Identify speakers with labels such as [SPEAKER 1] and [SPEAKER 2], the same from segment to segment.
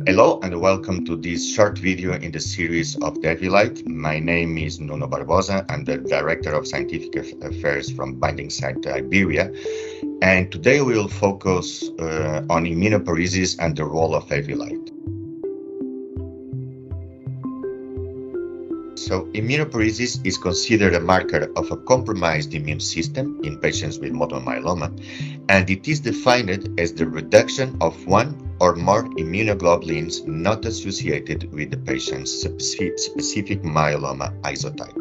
[SPEAKER 1] Hello and welcome to this short video in the series of the Hevylite. My name is Nuno Barbosa. I'm the Director of Scientific Affairs from Binding Site Iberia. And today we will focus on immunoparesis and the role of Hevylite. So immunoparesis is considered a marker of a compromised immune system in patients with multiple myeloma, and it is defined as the reduction of one or more immunoglobulins not associated with the patient's specific myeloma isotype.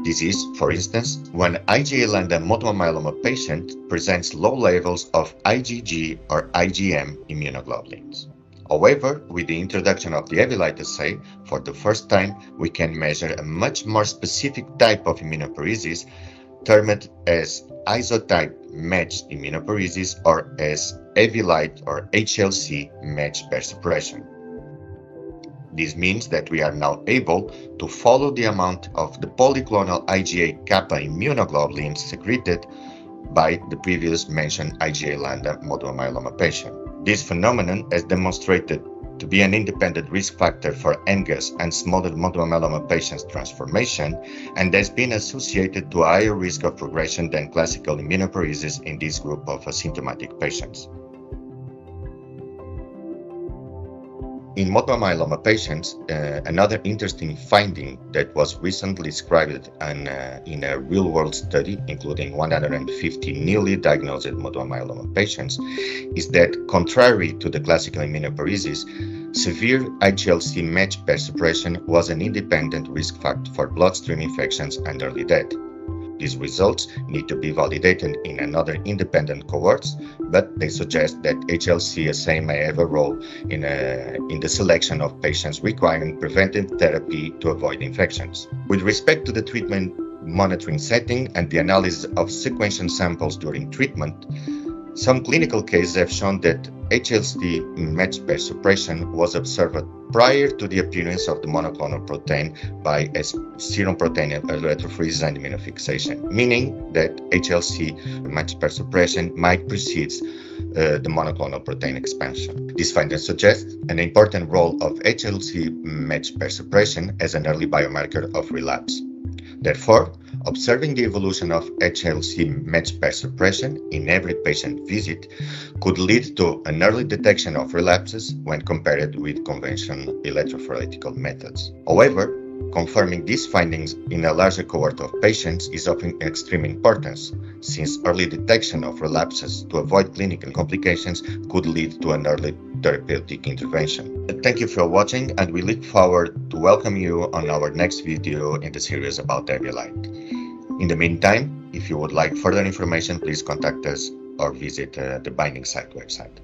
[SPEAKER 1] This is, for instance, when IgA lambda multiple myeloma patient presents low levels of IgG or IgM immunoglobulins. However, with the introduction of the Hevylite assay, for the first time we can measure a much more specific type of immunoparesis, termed as isotype-matched immunoparesis or as Hevylite or HLC matched pair suppression. This means that we are now able to follow the amount of the polyclonal IgA kappa immunoglobulins secreted by the previous mentioned IgA lambda multiple myeloma patient. This phenomenon has demonstrated to be an independent risk factor for NGAS and smothered multiple myeloma patients' transformation, and has been associated to a higher risk of progression than classical immunoparesis in this group of asymptomatic patients. In multiple myeloma patients, another interesting finding that was recently described in a real-world study, including 150 newly diagnosed multiple myeloma patients, is that contrary to the classical immunoparesis, severe HLC matched pair suppression was an independent risk factor for bloodstream infections and early death. These results need to be validated in another independent cohorts, but they suggest that HLC assay may have a role in the selection of patients requiring preventive therapy to avoid infections. With respect to the treatment monitoring setting and the analysis of sequential samples during treatment, some clinical cases have shown that HLC matched pair suppression was observed prior to the appearance of the monoclonal protein by serum protein electrophoresis and immunofixation, meaning that HLC matched pair suppression might precede the monoclonal protein expansion. This finding suggests an important role of HLC matched pair suppression as an early biomarker of relapse. Therefore, observing the evolution of HLC matched pair suppression in every patient visit could lead to an early detection of relapses when compared with conventional electrophoretic methods. However, confirming these findings in a larger cohort of patients is of extreme importance, since early detection of relapses to avoid clinical complications could lead to an early therapeutic intervention. Thank you for watching, and we look forward to welcome you on our next video in the series about Hevylite. In the meantime, if you would like further information, please contact us or visit the Binding Site website.